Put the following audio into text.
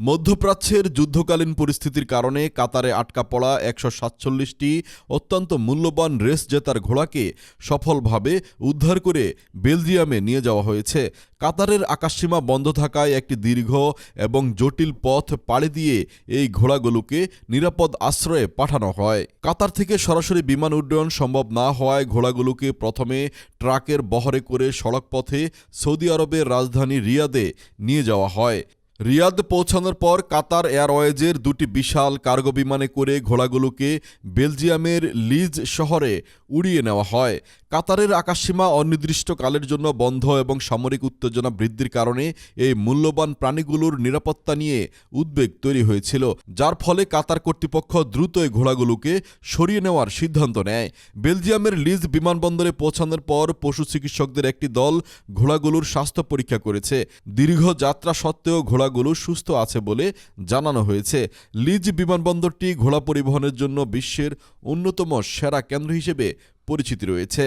মধ্যপ্রাচ্যের যুদ্ধকালীন পরিস্থিতির কারণে কাতারে আটকা পড়া ১৪৭টি অত্যন্ত মূল্যবান রেস জেতার ঘোড়াকে সফলভাবে উদ্ধার করে বেলজিয়ামে নিয়ে যাওয়া হয়েছে। কাতারের আকাশসীমা বন্ধ থাকায় একটি দীর্ঘ এবং জটিল পথ পাড়ি দিয়ে এই ঘোড়াগুলোকে নিরাপদ আশ্রয়ে পাঠানো হয়। কাতার থেকে সরাসরি বিমান উড্ডয়ন সম্ভব না হওয়ায় ঘোড়াগুলোকে প্রথমে ট্রাকের বহরে করে সড়কপথে সৌদি আরবের রাজধানী রিয়াদে নিয়ে যাওয়া হয়। রিয়াদ পৌঁছানোর পর কাতার এয়ারওয়েজের দুটি বিশাল কার্গো বিমানে করে ঘোড়াগুলোকে বেলজিয়ামের লিজ শহরে উড়িয়ে নেওয়া হয়। কাতারের আকাশসীমা অনির্দিষ্টকালের জন্য বন্ধ এবং সামরিক উত্তেজনা বৃদ্ধির কারণে এই মূল্যবান প্রাণীগুলোর নিরাপত্তা নিয়ে উদ্বেগ তৈরি হয়েছিল, যার ফলে কাতার কর্তৃপক্ষ দ্রুত এই ঘোড়াগুলোকে সরিয়ে নেওয়ার সিদ্ধান্ত নেয়। বেলজিয়ামের লিজ বিমানবন্দরে পৌঁছানোর পর পশু চিকিৎসকদের একটি দল ঘোড়াগুলোর স্বাস্থ্য পরীক্ষা করেছে। দীর্ঘ যাত্রা সত্ত্বেও ঘোড়াগুলো সুস্থ আছে বলে জানানো হয়েছে। লিজ বিমানবন্দরটি ঘোড়া পরিবহনের জন্য বিশ্বের অন্যতম সেরা কেন্দ্র হিসেবে পরিচিতি রয়েছে।